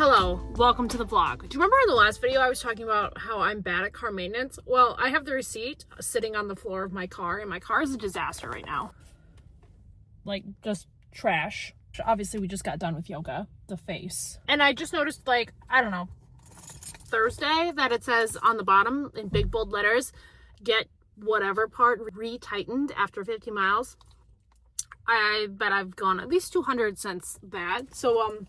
Hello, welcome to the vlog. Do you remember in the last video I was talking about how I'm bad at car maintenance? Well, I have the receipt sitting on the floor of my car, and my car is a disaster right now. Like, just trash. Obviously, we just got done with yoga, the face. And I just noticed, like, I don't know, Thursday, that it says on the bottom in big bold letters, get whatever part re-tightened after 50 miles. I bet I've gone at least 200 since that. So,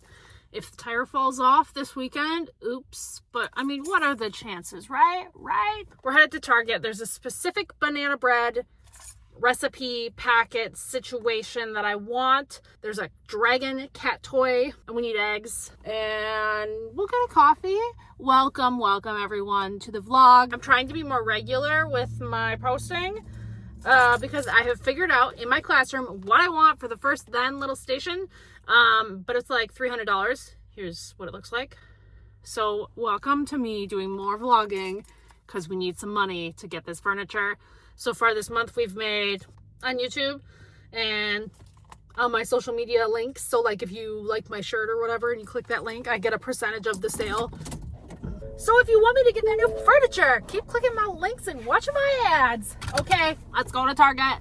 if the tire falls off this weekend, oops. But, I mean, what are the chances, right? Right? We're headed to Target. There's a specific banana bread recipe, packet, situation that I want. There's a dragon cat toy, and we need eggs. And we'll get a coffee. Welcome everyone to the vlog. I'm trying to be more regular with my posting because I have figured out in my classroom what I want for the first then little station. But it's like $300. Here's what it looks like. So welcome to me doing more vlogging because we need some money to get this furniture. So far this month we've made on YouTube and on my social media links. So like if you like my shirt or whatever and you click that link, I get a percentage of the sale. So if you want me to get that new furniture, keep clicking my links and watching my ads. Okay, let's go to Target.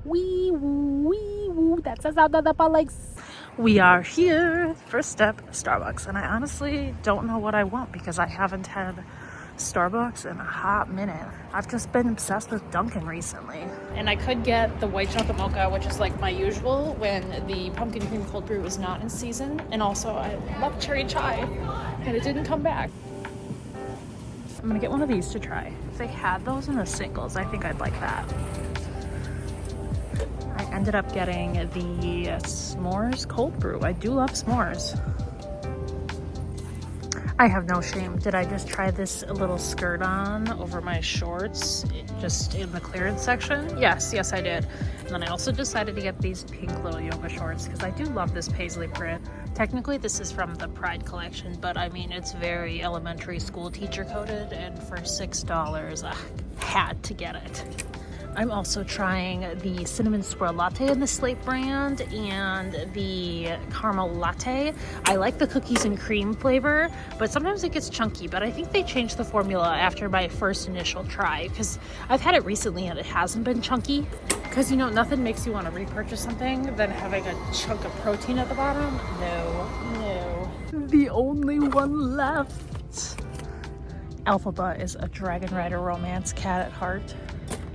Wee woo, that says out the legs. We are here. First step, Starbucks. And I honestly don't know what I want because I haven't had Starbucks in a hot minute. I've just been obsessed with Dunkin' recently. And I could get the white chocolate mocha, which is like my usual when the pumpkin cream cold brew is not in season. And also I love cherry chai and it didn't come back. I'm gonna get one of these to try. If they had those in the singles, I think I'd like that. I ended up getting the s'mores cold brew. I do love s'mores. I have no shame. Did I just try this little skirt on over my shorts just in the clearance section? Yes, I did. And then I also decided to get these pink little yoga shorts because I do love this paisley print. Technically this is from the Pride collection, but I mean it's very elementary school teacher coded, and for $6 I had to get it. I'm also trying the cinnamon swirl latte in the Slate brand and the caramel latte. I like the cookies and cream flavor, but sometimes it gets chunky, but I think they changed the formula after my first initial try because I've had it recently and it hasn't been chunky. Because, you know, nothing makes you want to repurchase something than having a chunk of protein at the bottom. No. The only one left. Elphaba is a Dragon Rider romance cat at heart.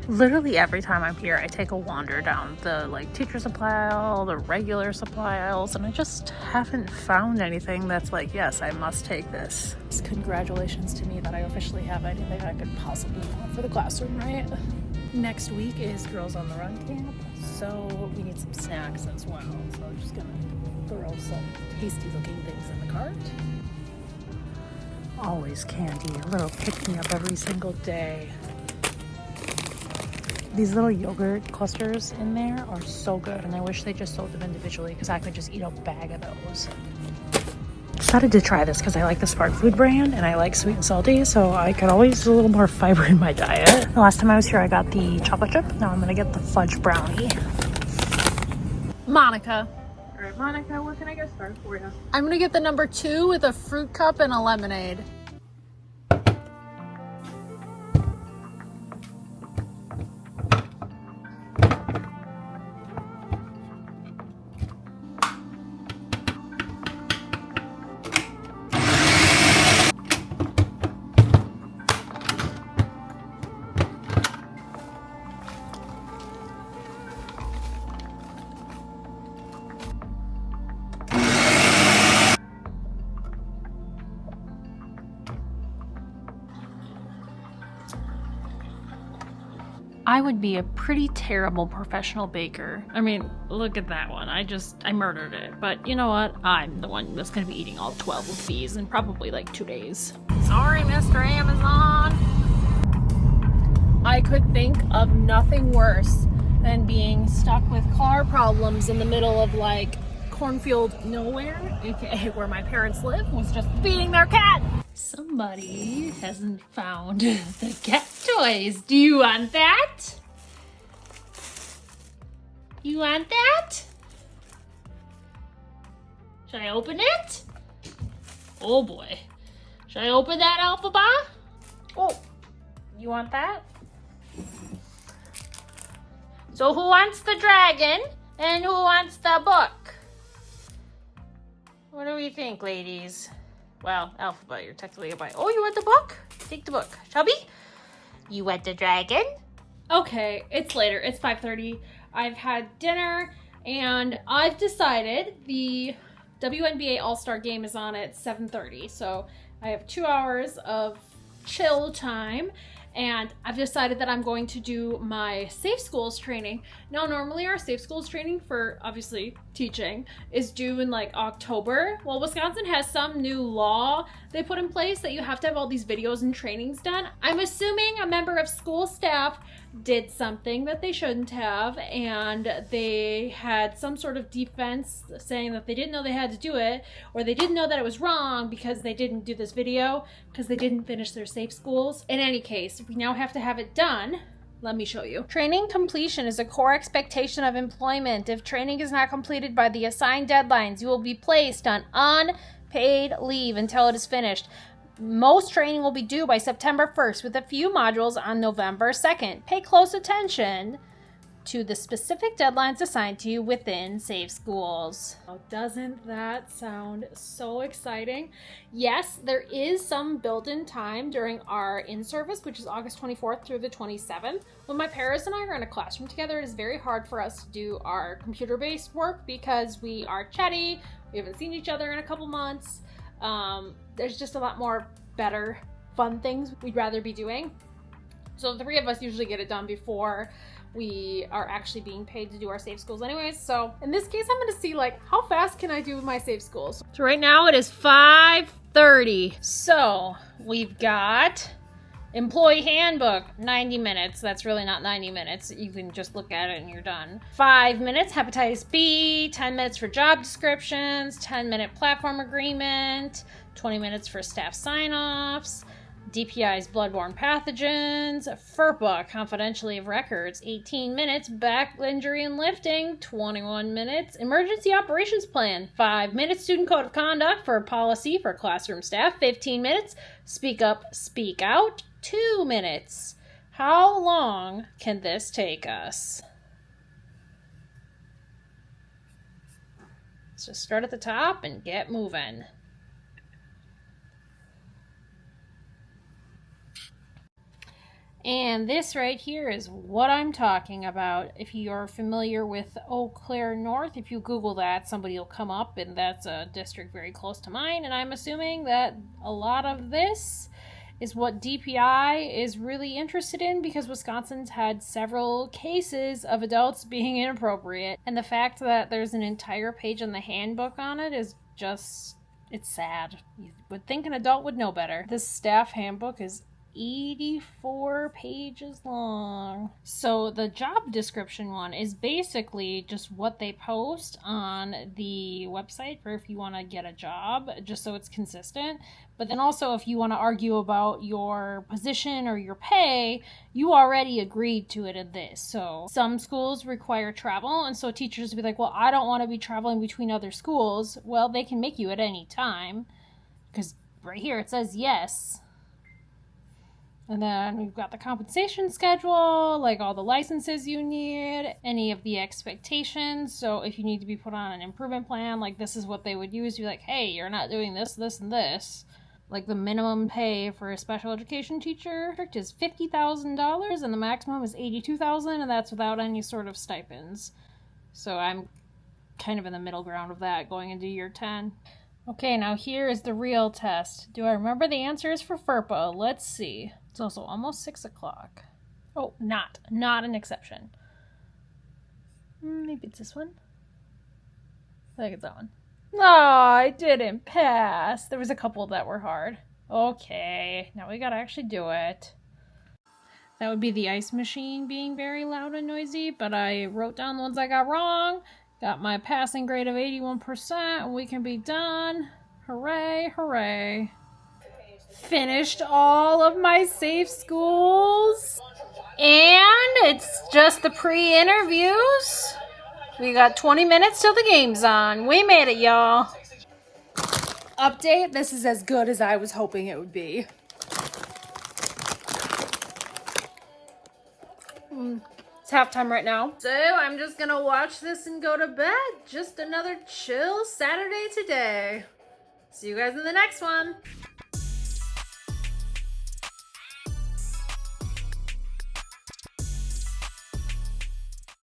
Literally every time I'm here, I take a wander down the like teacher supply aisle, the regular supply aisles, and I just haven't found anything that's like, yes, I must take this. Congratulations to me that I officially have anything I could possibly want for the classroom, right? Next week is Girls on the Run camp, so we need some snacks as well. So I'm just gonna throw some tasty looking things in the cart. Always candy, a little pick-me-up every single day. These little yogurt clusters in there are so good, and I wish they just sold them individually because I could just eat a bag of those. Decided to try this because I like the Spark Food brand and I like sweet and salty, so I could always use a little more fiber in my diet. The last time I was here, I got the chocolate chip. Now I'm gonna get the fudge brownie. Monica. All right, Monica, what can I get started for you? I'm gonna get the number 2 with a fruit cup and a lemonade. I would be a pretty terrible professional baker. I mean, look at that one. I murdered it. But you know what? I'm the one that's gonna be eating all 12 of these in probably like 2 days. Sorry, Mr. Amazon. I could think of nothing worse than being stuck with car problems in the middle of like cornfield nowhere, aka where my parents live, was just feeding their cat. Somebody hasn't found the cat toys. Do you want that? You want that? Should I open it? Oh boy. Should I open that alphabet? Oh, you want that? So who wants the dragon and who wants the book? What do we think, ladies? Well, alphabet, you're technically a bite. Oh, you want the book? Take the book. Chubby? You want the dragon? Okay, it's later. It's 5:30. I've had dinner and I've decided the WNBA All-Star game is on at 7:30. So I have 2 hours of chill time. And I've decided that I'm going to do my Safe Schools training. Now, normally our Safe Schools training for, obviously, teaching is due in like October. Well, Wisconsin has some new law they put in place that you have to have all these videos and trainings done. I'm assuming a member of school staff did something that they shouldn't have, and they had some sort of defense saying that they didn't know they had to do it, or they didn't know that it was wrong because they didn't do this video because they didn't finish their Safe Schools. In any case, we now have to have it done. Let me show you. Training completion is a core expectation of employment. If training is not completed by the assigned deadlines, you will be placed on unpaid leave until it is finished. Most training will be due by September 1st, with a few modules on November 2nd. Pay close attention to the specific deadlines assigned to you within Safe Schools. Oh, doesn't that sound so exciting? Yes, there is some built-in time during our in-service, which is August 24th through the 27th. When my parents and I are in a classroom together, it is very hard for us to do our computer-based work because we are chatty, we haven't seen each other in a couple months. There's just a lot more better, fun things we'd rather be doing. So the three of us usually get it done before we are actually being paid to do our Safe Schools anyways. So in this case, I'm going to see like how fast can I do with my Safe Schools. So right now it is 5:30. So we've got employee handbook, 90 minutes. That's really not 90 minutes. You can just look at it and you're done. 5 minutes, hepatitis B, 10 minutes for job descriptions, 10-minute platform agreement, 20 minutes for staff sign-offs, DPI's bloodborne pathogens, FERPA, confidentially of records, 18 minutes, back injury and lifting, 21 minutes, emergency operations plan, 5 minutes, student code of conduct for policy for classroom staff, 15 minutes, speak up, speak out, 2 minutes. How long can this take us? Let's just start at the top and get moving. And this right here is what I'm talking about. If you're familiar with Eau Claire North, if you Google that, somebody will come up, and that's a district very close to mine. And I'm assuming that a lot of this is what DPI is really interested in because Wisconsin's had several cases of adults being inappropriate. And the fact that there's an entire page in the handbook on it is just, it's sad. You would think an adult would know better. This staff handbook is 84 pages long. So the job description one is basically just what they post on the website for if you want to get a job, just so it's consistent. But then also if you want to argue about your position or your pay, you already agreed to it in this. So some schools require travel, and so teachers will be like, well, I don't want to be traveling between other schools. Well, they can make you at any time because right here it says yes. And then we've got the compensation schedule, like all the licenses you need, any of the expectations. So if you need to be put on an improvement plan, like this is what they would use. Be like, hey, you're not doing this, this, and this. Like the minimum pay for a special education teacher is $50,000 and the maximum is $82,000, and that's without any sort of stipends. So I'm kind of in the middle ground of that going into year 10. Okay, now here is the real test. Do I remember the answers for FERPA? Let's see. It's also almost 6 o'clock. Oh, not an exception. Maybe it's this one. I think it's that one. No, I didn't pass. There was a couple that were hard. Okay, now we gotta actually do it. That would be the ice machine being very loud and noisy, but I wrote down the ones I got wrong. Got my passing grade of 81%, and we can be done. Hooray, hooray. Finished all of my Safe Schools. And it's just the pre-interviews. We got 20 minutes till the game's on. We made it, y'all. Update, this is as good as I was hoping it would be. It's halftime right now. So I'm just gonna watch this and go to bed. Just another chill Saturday today. See you guys in the next one.